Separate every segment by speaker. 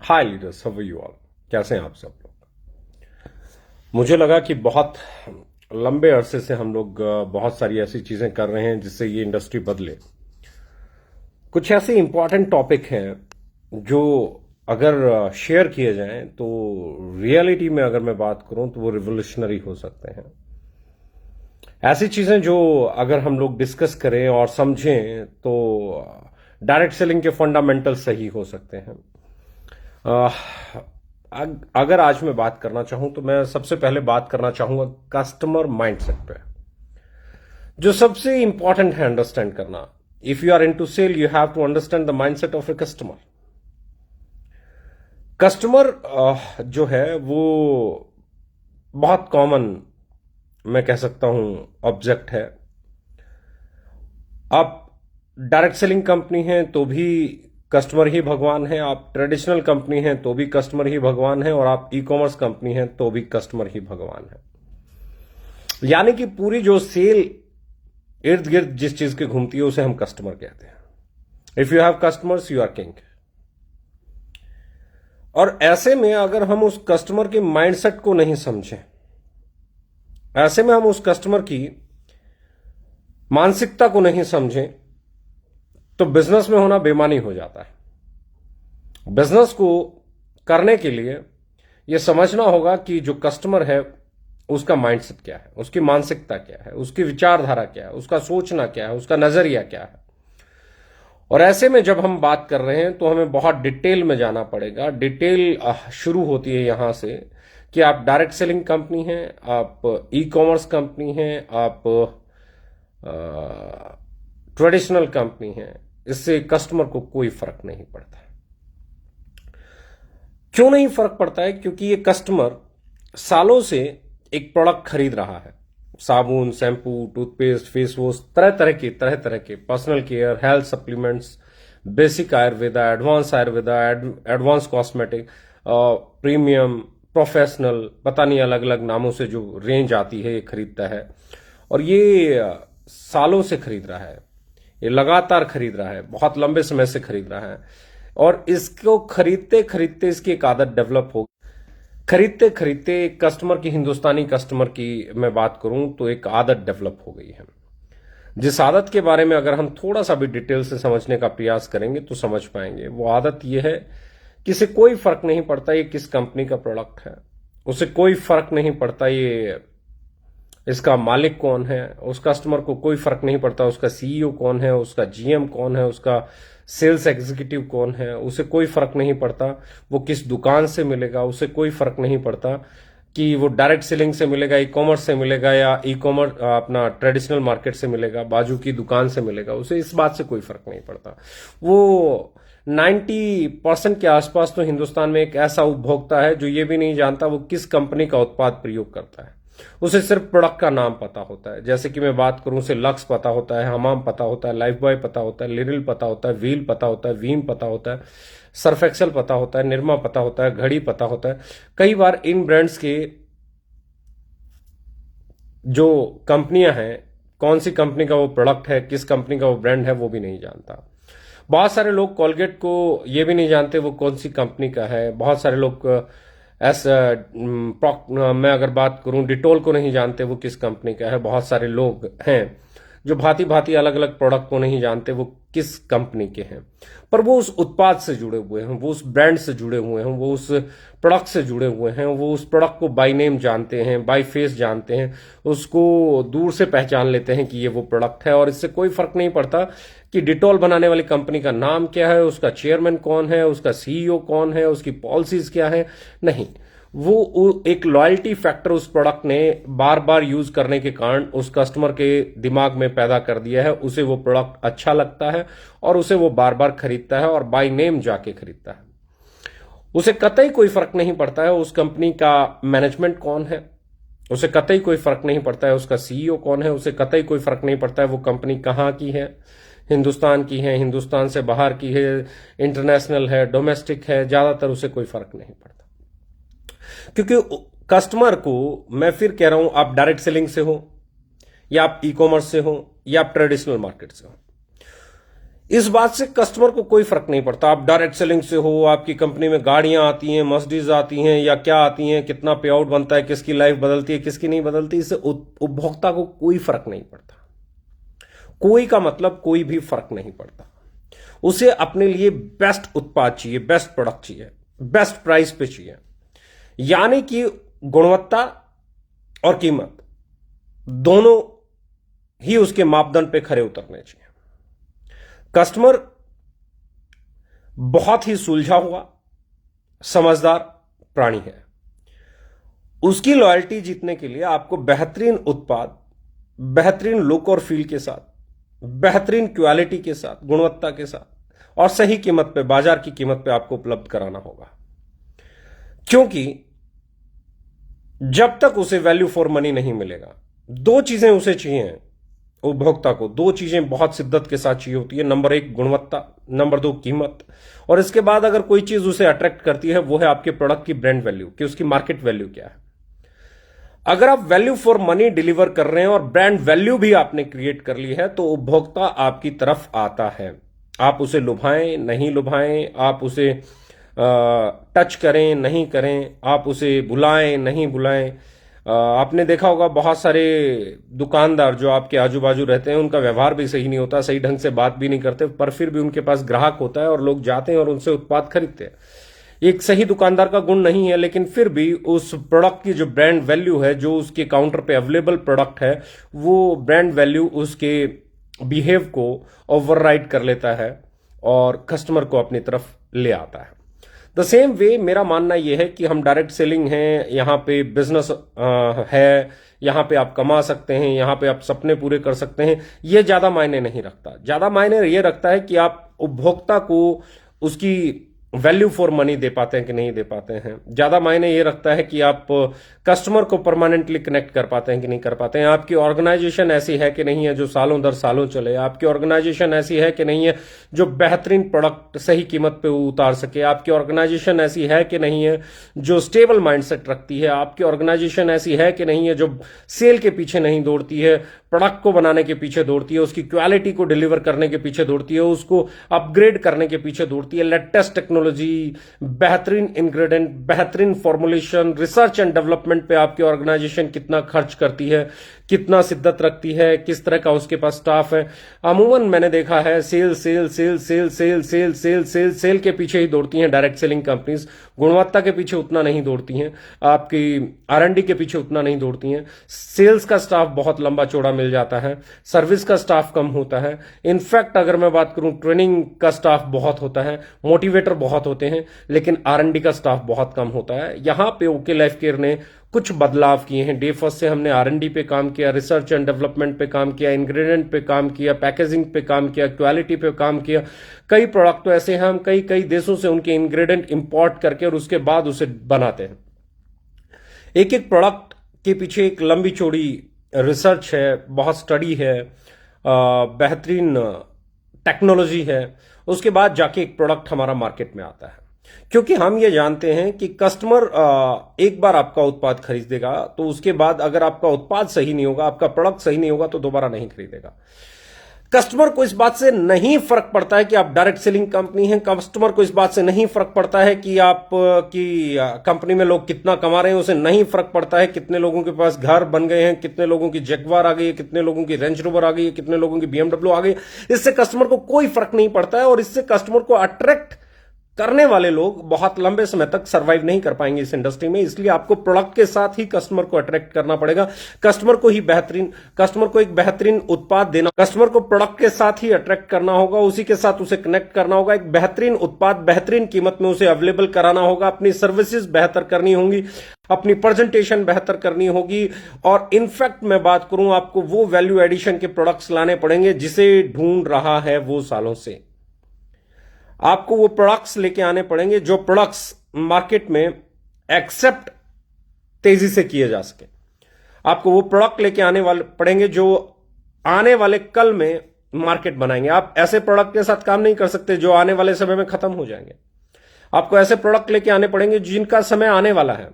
Speaker 1: Hi leaders, how are you all. कैसे हैं आप सब लोग। मुझे लगा कि बहुत लंबे अरसे से हम लोग बहुत सारी ऐसी चीजें कर रहे हैं जिससे ये इंडस्ट्री बदले। कुछ ऐसे इंपॉर्टेंट टॉपिक हैं जो अगर शेयर किए जाएं तो रियलिटी में अगर मैं बात करूं तो वो रिवोल्यूशनरी हो सकते हैं। ऐसी चीजें जो अगर हम लोग डिस्कस करें और समझें तो डायरेक्ट सेलिंग के फंडामेंटल सही हो सकते हैं। अगर आज मैं बात करना चाहूं तो मैं सबसे पहले बात करना चाहूंगा कस्टमर माइंडसेट पे, जो सबसे इंपॉर्टेंट है अंडरस्टैंड करना। If you are into sale you have to understand the mindset of a customer. Customer जो है वो बहुत कॉमन, मैं कह सकता हूं, ऑब्जेक्ट है। आप डायरेक्ट सेलिंग कंपनी हैं तो भी कस्टमर ही भगवान है, आप ट्रेडिशनल कंपनी हैं तो भी कस्टमर ही भगवान है, और आप ई कॉमर्स कंपनी हैं तो भी कस्टमर ही भगवान है। यानी कि पूरी जो सेल इर्द गिर्द जिस चीज की घूमती है उसे हम कस्टमर कहते हैं। If you have customers you are king. और ऐसे में अगर हम उस कस्टमर के माइंडसेट को नहीं समझें, ऐसे में हम उस कस्टमर की मानसिकता को नहीं समझें, तो बिजनेस में होना बेमानी हो जाता है। बिजनेस को करने के लिए यह समझना होगा कि जो कस्टमर है उसका माइंडसेट क्या है, उसकी मानसिकता क्या है, उसकी विचारधारा क्या है, उसका सोचना क्या है, उसका नजरिया क्या है। और ऐसे में जब हम बात कर रहे हैं तो हमें बहुत डिटेल में जाना पड़ेगा। डिटेल शुरू होती है यहां से कि आप डायरेक्ट सेलिंग कंपनी हैं, आप ई कॉमर्स कंपनी हैं, आप ट्रेडिशनल कंपनी हैं, इससे कस्टमर को कोई फर्क नहीं पड़ता। क्यों नहीं फर्क पड़ता है? क्योंकि ये कस्टमर सालों से एक प्रोडक्ट खरीद रहा है। साबुन, शैम्पू, टूथपेस्ट, फेस वॉश, तरह तरह के personal care, health supplements, basic Ayurveda, advance Ayurveda, advance cosmetic, premium, professional, पता नहीं अलग अलग नामों से जो रेंज आती है ये खरीदता है। और ये सालों से खरीद रहा है, ये लगातार खरीद रहा है, बहुत लंबे समय से खरीद रहा है। और इसको खरीदते खरीदते इसकी एक आदत डेवलप हो, खरीदते खरीदते कस्टमर की, हिंदुस्तानी कस्टमर की मैं बात करूं तो एक आदत डेवलप हो गई है। जिस आदत के बारे में अगर हम थोड़ा सा भी डिटेल से समझने का प्रयास करेंगे तो समझ पाएंगे। वो आदत यह है कि इसे कोई फर्क नहीं पड़ता ये किस कंपनी का प्रोडक्ट है, उसे कोई फर्क नहीं पड़ता ये इसका मालिक कौन है, उस कस्टमर को कोई फर्क नहीं पड़ता उसका सीईओ कौन है, उसका जीएम कौन है, उसका सेल्स एग्जीक्यूटिव कौन है, उसे कोई फर्क नहीं पड़ता वो किस दुकान से मिलेगा, उसे कोई फर्क नहीं पड़ता कि वो डायरेक्ट सेलिंग से मिलेगा, ई कॉमर्स से मिलेगा, या ई कॉमर्स अपना ट्रेडिशनल मार्केट से मिलेगा, बाजू की दुकान से मिलेगा, उसे इस बात से कोई फर्क नहीं पड़ता। वो 90% के आसपास तो हिंदुस्तान में एक ऐसा उपभोक्ता है जो ये भी नहीं जानता वो किस कंपनी का उत्पाद प्रयोग करता है। उसे सिर्फ प्रोडक्ट का नाम पता होता है। जैसे कि मैं बात करूं, उसे लक्स पता होता है, हमाम पता होता है, लाइफ बॉय पता होता है, लिरिल पता होता है, व्हील पता होता है, वीम पता होता है, सर्फ एक्सेल पता होता है, निरमा पता होता है, घड़ी पता होता है। कई बार इन ब्रांड्स के जो कंपनियां हैं, कौन सी कंपनी का वो प्रोडक्ट है, किस कंपनी का वो ब्रांड है, वो भी नहीं जानता। बहुत सारे लोग कोलगेट को ये भी नहीं जानते वो कौन सी कंपनी का है। बहुत सारे लोग मैं अगर बात करूं डिटोल को नहीं जानते वो किस कंपनी का है। बहुत सारे लोग हैं जो भांति भांति अलग अलग प्रोडक्ट को नहीं जानते वो किस कंपनी के हैं, पर वो उस उत्पाद से जुड़े हुए हैं, वो उस ब्रांड से जुड़े हुए हैं, वो उस प्रोडक्ट से जुड़े हुए हैं, वो उस प्रोडक्ट को बाय नेम जानते हैं, बाय फेस जानते हैं, उसको दूर से पहचान लेते हैं कि ये वो प्रोडक्ट है। और इससे कोई फर्क नहीं पड़ता कि डिटोल बनाने वाली कंपनी का नाम क्या है, उसका चेयरमैन कौन है, उसका सीईओ कौन है, उसकी पॉलिसीज क्या है। नहीं, वो एक लॉयल्टी फैक्टर उस प्रोडक्ट ने बार बार यूज करने के कारण उस कस्टमर के दिमाग में पैदा कर दिया है। उसे वो प्रोडक्ट अच्छा लगता है और उसे वो बार बार खरीदता है और बाय नेम जाके खरीदता है। उसे कतई कोई फर्क नहीं पड़ता है उस कंपनी का मैनेजमेंट कौन है, उसे कतई कोई फर्क नहीं पड़ता है उसका सीईओ कौन है, उसे कतई कोई फर्क नहीं पड़ता है वो कंपनी कहां की है, हिंदुस्तान की है, हिंदुस्तान से बाहर की है, इंटरनेशनल है, डोमेस्टिक है, ज्यादातर उसे कोई फर्क नहीं पड़ता। क्योंकि कस्टमर को, मैं फिर कह रहा हूं, आप डायरेक्ट सेलिंग से हो या आप ई कॉमर्स से हो या आप ट्रेडिशनल मार्केट से हो, इस बात से कस्टमर को कोई फर्क नहीं पड़ता, आप डायरेक्ट सेलिंग से हो, आपकी कंपनी में गाड़ियां आती हैं, मर्सिडीज आती हैं या क्या आती हैं, कितना पे आउट बनता है, किसकी लाइफ बदलती है, किसकी नहीं बदलती, इससे उपभोक्ता को कोई फर्क नहीं पड़ता। कोई का मतलब कोई भी फर्क नहीं पड़ता। उसे अपने लिए बेस्ट उत्पाद चाहिए, बेस्ट प्रोडक्ट चाहिए, बेस्ट प्राइस पे चाहिए, यानी कि गुणवत्ता और कीमत दोनों ही उसके मापदंड पे खरे उतरने चाहिए। कस्टमर बहुत ही सुलझा हुआ समझदार प्राणी है। उसकी लॉयल्टी जीतने के लिए आपको बेहतरीन उत्पाद, बेहतरीन लुक और फील के साथ, बेहतरीन क्वालिटी के साथ, गुणवत्ता के साथ और सही कीमत पे, बाजार की कीमत पे आपको उपलब्ध कराना होगा। क्योंकि जब तक उसे वैल्यू फॉर मनी नहीं मिलेगा, दो चीजें उसे चाहिए, उपभोक्ता को दो चीजें बहुत शिद्दत के साथ चाहिए होती है। नंबर एक गुणवत्ता, नंबर दो कीमत, और इसके बाद अगर कोई चीज उसे अट्रैक्ट करती है वो है आपके प्रोडक्ट की ब्रांड वैल्यू, कि उसकी मार्केट वैल्यू क्या है। अगर आप वैल्यू फॉर मनी डिलीवर कर रहे हैं और ब्रांड वैल्यू भी आपने क्रिएट कर ली है, तो उपभोक्ता आपकी तरफ आता है। आप उसे लुभाएं नहीं लुभाएं, आप उसे टच करें नहीं करें, आप उसे बुलाएं नहीं बुलाएं, आपने देखा होगा बहुत सारे दुकानदार जो आपके आजू बाजू रहते हैं, उनका व्यवहार भी सही नहीं होता, सही ढंग से बात भी नहीं करते, पर फिर भी उनके पास ग्राहक होता है और लोग जाते हैं और उनसे उत्पाद खरीदते हैं। एक सही दुकानदार का गुण नहीं है, लेकिन फिर भी उस प्रोडक्ट की जो ब्रांड वैल्यू है, जो उसके काउंटर पे अवेलेबल प्रोडक्ट है, वो ब्रांड वैल्यू उसके बिहेव को ओवरराइड कर लेता है और कस्टमर को अपनी तरफ ले आता है। द सेम वे मेरा मानना यह है कि हम डायरेक्ट सेलिंग हैं, यहां पे बिजनेस है, यहां पे आप कमा सकते हैं, यहां पे आप सपने पूरे कर सकते हैं, यह ज्यादा मायने नहीं रखता। ज्यादा मायने यह रखता है कि आप उपभोक्ता को उसकी वैल्यू फॉर मनी दे पाते हैं कि नहीं दे पाते हैं। ज्यादा मायने ये रखता है कि आप कस्टमर को परमानेंटली कनेक्ट कर पाते हैं कि नहीं कर पाते हैं। आपकी ऑर्गेनाइजेशन ऐसी है कि नहीं है जो सालों दर सालों चले। आपकी ऑर्गेनाइजेशन ऐसी है कि नहीं है जो बेहतरीन प्रोडक्ट सही कीमत पे उतार सके। आपकी ऑर्गेनाइजेशन ऐसी है कि नहीं है जो स्टेबल माइंडसेट रखती है। आपकी ऑर्गेनाइजेशन ऐसी है कि नहीं है जो सेल के पीछे नहीं दौड़ती है, प्रोडक्ट को बनाने के पीछे दौड़ती है, उसकी क्वालिटी को डिलीवर करने के पीछे दौड़ती है, उसको अपग्रेड करने के पीछे दौड़ती है। लेटेस्ट टेक्नोलॉजी, बेहतरीन इंग्रेडिएंट, बेहतरीन फॉर्मुलेशन, रिसर्च एंड डेवलपमेंट पे आपकी ऑर्गेनाइजेशन कितना खर्च करती है, कितना शिद्दत रखती है, किस तरह का उसके पास स्टाफ है। अमूमन मैंने देखा है sale sale sale sale sale sale sale sale sale के पीछे ही दौड़ती हैं डायरेक्ट सेलिंग कंपनीज। गुणवत्ता के पीछे उतना नहीं दौड़ती हैं, आपकी R&D के पीछे उतना नहीं दौड़ती हैं। सेल्स का स्टाफ बहुत लंबा चौड़ा मिल जाता है, सर्विस का स्टाफ कम होता है। इनफैक्ट अगर मैं बात करूं, ट्रेनिंग का स्टाफ बहुत होता है, मोटिवेटर बहुत होते हैं, लेकिन R&D का स्टाफ बहुत कम होता है। यहां पे ओके लाइफ केयर ने कुछ बदलाव किए हैं। डे फर्स्ट से हमने R&D पे काम किया, रिसर्च एंड डेवलपमेंट पे काम किया, इंग्रेडिएंट पे काम किया, पैकेजिंग पे काम किया, क्वालिटी पे काम किया। कई प्रोडक्ट तो ऐसे हैं हम कई कई देशों से उनके इंग्रेडिएंट इंपोर्ट करके और उसके बाद उसे बनाते हैं। एक एक प्रोडक्ट के पीछे एक लंबी चौड़ी रिसर्च है, बहुत स्टडी है, बेहतरीन टेक्नोलॉजी है, उसके बाद जाके एक प्रोडक्ट हमारा मार्केट में आता है। क्योंकि हम ये जानते हैं कि कस्टमर एक बार आपका उत्पाद खरीदेगा तो उसके बाद अगर आपका उत्पाद सही नहीं होगा, आपका प्रोडक्ट सही नहीं होगा, तो दोबारा नहीं खरीदेगा। कस्टमर को इस बात से नहीं फर्क पड़ता है कि आप डायरेक्ट सेलिंग कंपनी हैं। कस्टमर को इस बात से नहीं फर्क पड़ता है कि आप की कंपनी में लोग कितना कमा रहे हैं। उसे नहीं फर्क पड़ता है कितने लोगों के पास घर बन गए हैं, कितने लोगों की जगुआर आ गई है, कितने लोगों की रेंज रोवर आ गई है, कितने लोगों की BMW आ गई। इससे कस्टमर को कोई फर्क नहीं पड़ता है और इससे कस्टमर को अट्रैक्ट करने वाले लोग बहुत लंबे समय तक सरवाइव नहीं कर पाएंगे इस इंडस्ट्री में। इसलिए आपको प्रोडक्ट के साथ ही कस्टमर को अट्रैक्ट करना पड़ेगा, कस्टमर को एक बेहतरीन उत्पाद देना, कस्टमर को प्रोडक्ट के साथ ही अट्रैक्ट करना होगा, उसी के साथ उसे कनेक्ट करना होगा, एक बेहतरीन उत्पाद बेहतरीन कीमत में उसे अवेलेबल कराना होगा, अपनी सर्विसेज बेहतर करनी होंगी, अपनी प्रेजेंटेशन बेहतर करनी होगी। और इनफैक्ट मैं बात करूं, आपको वो वैल्यू एडिशन के प्रोडक्ट्स लाने पड़ेंगे जिसे ढूंढ रहा है वो सालों से। आपको वो प्रोडक्ट्स लेके आने पड़ेंगे जो प्रोडक्ट्स मार्केट में एक्सेप्ट तेजी से किए जा सके। आपको वो प्रोडक्ट लेके आने वाले पड़ेंगे जो आने वाले कल में मार्केट बनाएंगे। आप ऐसे प्रोडक्ट के साथ काम नहीं कर सकते जो आने वाले समय में खत्म हो जाएंगे। आपको ऐसे प्रोडक्ट लेके आने पड़ेंगे जिनका समय आने वाला है।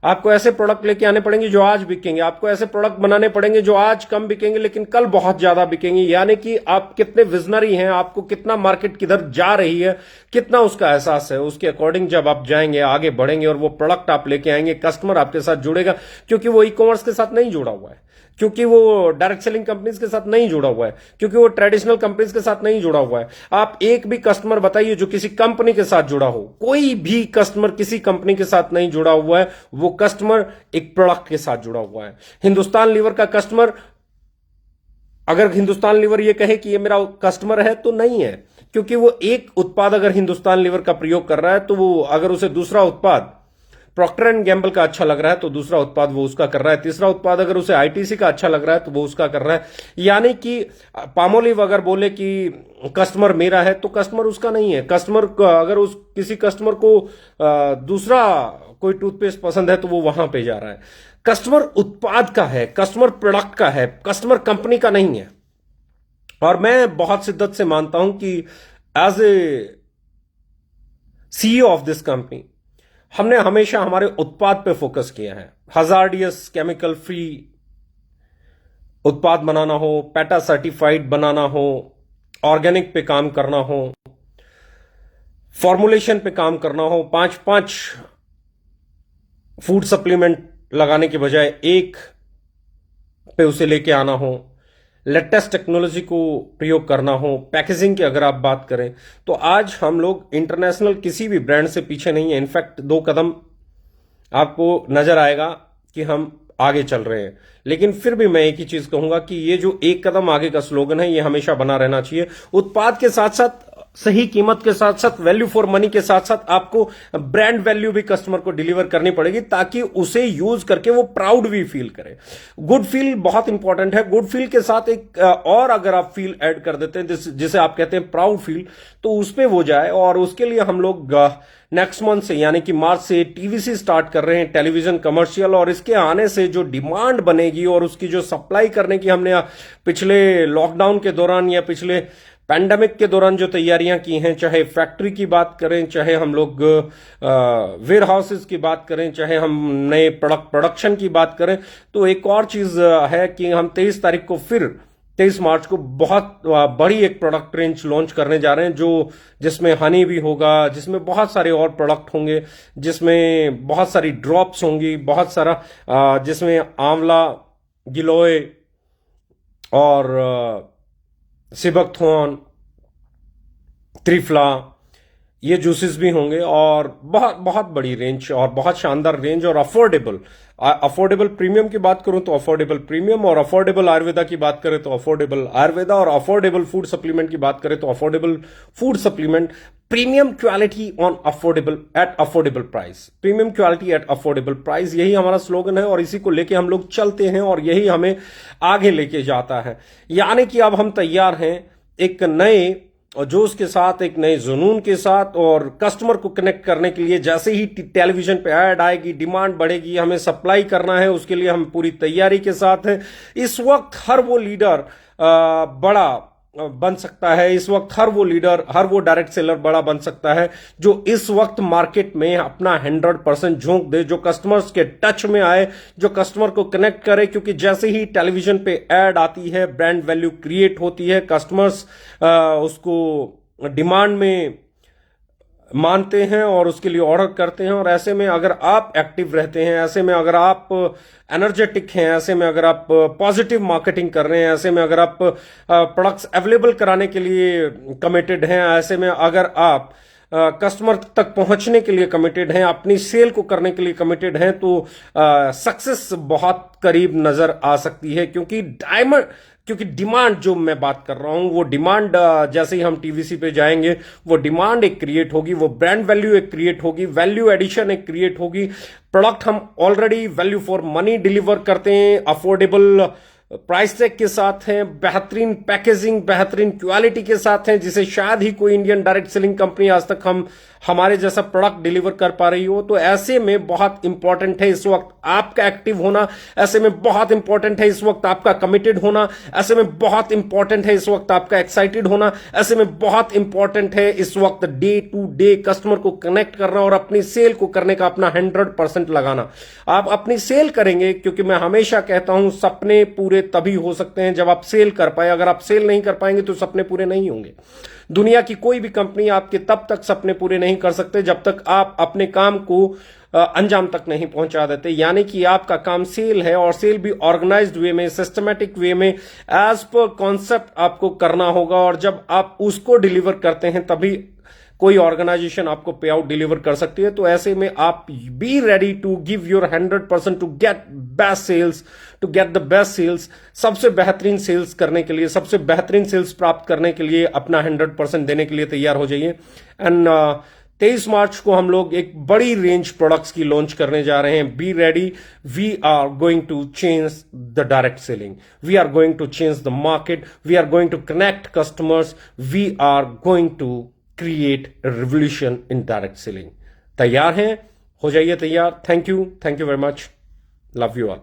Speaker 1: आपको ऐसे प्रोडक्ट लेके आने पड़ेंगे जो आज बिकेंगे, आपको ऐसे प्रोडक्ट बनाने पड़ेंगे जो आज कम बिकेंगे लेकिन कल बहुत ज्यादा बिकेंगे। यानी कि आप कितने विजनरी हैं, आपको कितना मार्केट किधर जा रही है, कितना उसका एहसास है, उसके अकॉर्डिंग जब आप जाएंगे, आगे बढ़ेंगे और वो प्रोडक्ट आप लेके आएंगे, कस्टमर आपके साथ जुड़ेगा, क्योंकि वो ई कॉमर्स के साथ नहीं जुड़ा हुआ है, क्योंकि वो डायरेक्ट सेलिंग कंपनीज के साथ नहीं जुड़ा हुआ है, क्योंकि वो ट्रेडिशनल कंपनीज के साथ नहीं जुड़ा हुआ है। आप एक भी कस्टमर बताइए जो किसी कंपनी के साथ जुड़ा हो, कोई भी कस्टमर किसी कंपनी के साथ नहीं जुड़ा हुआ है, वो कस्टमर एक प्रोडक्ट के साथ जुड़ा हुआ है। हिंदुस्तान लीवर का कस्टमर, अगर हिंदुस्तान लीवर ये कहे कि ये मेरा कस्टमर है, तो नहीं है, क्योंकि वो एक उत्पाद अगर हिंदुस्तान लीवर का प्रयोग कर रहा है, तो वो अगर उसे दूसरा उत्पाद प्रॉक्टर एंड गैम्बल का अच्छा लग रहा है तो दूसरा उत्पाद वो उसका कर रहा है, तीसरा उत्पाद अगर उसे आईटीसी का अच्छा लग रहा है तो वो उसका कर रहा है। यानी कि पामोलिव अगर बोले कि कस्टमर मेरा है तो कस्टमर उसका नहीं है। कस्टमर अगर उस किसी कस्टमर को दूसरा कोई टूथपेस्ट पसंद है तो वो वहां पे जा रहा है। कस्टमर उत्पाद का है, कस्टमर प्रोडक्ट का है, कस्टमर कंपनी का नहीं है। और मैं बहुत शिद्दत से मानता हूं कि as a CEO of this company हमने हमेशा हमारे उत्पाद पे फोकस किया है। हजार्डियस केमिकल फ्री उत्पाद बनाना हो, पेटा सर्टिफाइड बनाना हो, ऑर्गेनिक पे काम करना हो, फॉर्मुलेशन पे काम करना हो, 5-5 फूड सप्लीमेंट लगाने के बजाय एक पे उसे लेके आना हो, लेटेस्ट टेक्नोलॉजी को प्रयोग करना हो, पैकेजिंग की अगर आप बात करें तो आज हम लोग इंटरनेशनल किसी भी ब्रांड से पीछे नहीं है। इनफैक्ट 2 कदम आपको नजर आएगा कि हम आगे चल रहे हैं। लेकिन फिर भी मैं एक ही चीज कहूंगा कि ये जो 1 कदम आगे का स्लोगन है ये हमेशा बना रहना चाहिए। उत्पाद के साथ साथ सही कीमत के साथ साथ वैल्यू फॉर मनी के साथ साथ आपको ब्रांड वैल्यू भी कस्टमर को डिलीवर करनी पड़ेगी ताकि उसे यूज करके वो प्राउड भी फील करे। गुड फील बहुत इंपॉर्टेंट है। गुड फील के साथ एक और अगर आप फील ऐड कर देते हैं जिसे आप कहते हैं प्राउड फील, तो उस पे वो जाए। और उसके लिए हम लोग नेक्स्ट मंथ से यानी कि मार्च से टीवीसी स्टार्ट कर रहे हैं, टेलीविजन कमर्शियल। और इसके आने से जो डिमांड बनेगी और उसकी जो सप्लाई करने की हमने पिछले लॉकडाउन के दौरान या पिछले पैंडेमिक के दौरान जो तैयारियां की हैं, चाहे फैक्ट्री की बात करें, चाहे हम लोग वेयर हाउसेज की बात करें, चाहे हम नए प्रोडक्शन की बात करें, तो एक और चीज है कि हम 23 तारीख को फिर 23 मार्च को बहुत बड़ी एक प्रोडक्ट रेंज लॉन्च करने जा रहे हैं जिसमें हनी भी होगा, जिसमें बहुत सारे और प्रोडक्ट होंगे, जिसमें बहुत सारी ड्रॉप्स होंगी, बहुत सारा जिसमें आंवला, गिलोय और सिबकथॉर्न, त्रिफला, ये जूसेस भी होंगे। और बहुत बहुत बड़ी रेंज और बहुत शानदार रेंज और अफोर्डेबल प्रीमियम की बात करूं तो अफोर्डेबल प्रीमियम, और अफोर्डेबल आयुर्वेदा की बात करें तो अफोर्डेबल आयुर्वेदा, और अफोर्डेबल फूड सप्लीमेंट की बात करें तो affordable food supplement. Premium quality on affordable at affordable price, premium quality at affordable price, यही हमारा स्लोगन है और इसी को लेके हम लोग चलते हैं और यही हमें आगे लेके जाता है। यानी कि अब हम तैयार हैं एक नए और जोश के साथ, एक नए जुनून के साथ, और कस्टमर को कनेक्ट करने के लिए जैसे ही टेलीविजन पे ऐड आएगी, डिमांड बढ़ेगी, हमें सप्लाई करना है, उसके लिए हम पूरी तैयारी के साथ हैं। इस वक्त हर वो लीडर बड़ा बन सकता है, इस वक्त हर वो लीडर, हर वो डायरेक्ट सेलर बड़ा बन सकता है जो इस वक्त मार्केट में अपना 100% झोंक दे, जो कस्टमर्स के टच में आए, जो कस्टमर को कनेक्ट करे। क्योंकि जैसे ही टेलीविजन पे ऐड आती है, ब्रांड वैल्यू क्रिएट होती है, कस्टमर्स उसको डिमांड में मानते हैं और उसके लिए ऑर्डर करते हैं। और ऐसे में अगर आप एक्टिव रहते हैं, ऐसे में अगर आप एनर्जेटिक हैं, ऐसे में अगर आप पॉजिटिव मार्केटिंग कर रहे हैं, ऐसे में अगर आप प्रोडक्ट्स अवेलेबल कराने के लिए कमिटेड हैं, ऐसे में अगर आप कस्टमर तक पहुंचने के लिए कमिटेड हैं, अपनी सेल को करने के लिए कमिटेड हैं, तो सक्सेस बहुत करीब नजर आ सकती है। क्योंकि डिमांड जो मैं बात कर रहा हूं, वो डिमांड जैसे ही हम टीवीसी पे जाएंगे, वो डिमांड एक क्रिएट होगी, वो ब्रांड वैल्यू एक क्रिएट होगी, वैल्यू एडिशन एक क्रिएट होगी। प्रोडक्ट हम already value for money deliver करते हैं, अफोर्डेबल प्राइस टैग के साथ हैं, बेहतरीन पैकेजिंग, बेहतरीन क्वालिटी के साथ हैं, जिसे शायद ही कोई इंडियन डायरेक्ट सेलिंग कंपनी आज तक हमारे जैसा प्रोडक्ट डिलीवर कर पा रही हो, तो ऐसे में बहुत इंपॉर्टेंट है इस वक्त आपका एक्टिव होना, ऐसे में बहुत इंपॉर्टेंट है इस वक्त आपका कमिटेड होना, ऐसे में बहुत इंपॉर्टेंट है इस वक्त आपका एक्साइटेड होना, ऐसे में बहुत इंपॉर्टेंट है इस वक्त डे टू डे कस्टमर को कनेक्ट करना और अपनी सेल को करने का अपना 100% लगाना। आप अपनी सेल करेंगे, क्योंकि मैं हमेशा कहता हूं सपने पूरे तभी हो सकते हैं जब आप सेल कर पाए। अगर आप सेल नहीं कर पाएंगे तो सपने पूरे नहीं होंगे। दुनिया की कोई भी कंपनी आपके तब तक सपने पूरे नहीं कर सकते जब तक आप अपने काम को अंजाम तक नहीं पहुंचा देते। यानी कि आपका काम सेल है, और सेल भी ऑर्गेनाइज्ड वे में, सिस्टमैटिक वे में, एज पर कॉन्सेप्ट आपको करना होगा। और जब आप उसको डिलीवर करते हैं तभी कोई ऑर्गेनाइजेशन आपको पे आउट डिलीवर कर सकती है। तो ऐसे में आप be ready to give your 100% to get best sales, to get the best sales. सबसे बेहतरीन सेल्स करने के लिए, सबसे बेहतरीन सेल्स प्राप्त करने के लिए अपना 100% देने के लिए तैयार हो जाइए। एंड 23 मार्च को हम लोग एक बड़ी रेंज प्रोडक्ट्स की लॉन्च करने जा रहे हैं। Be ready, we are going to change the direct selling, we are going to change the market, we are going to connect customers, we are going to create revolution in direct selling. तैयार हैं? हो जाइए तैयार। Thank you very much, love you all.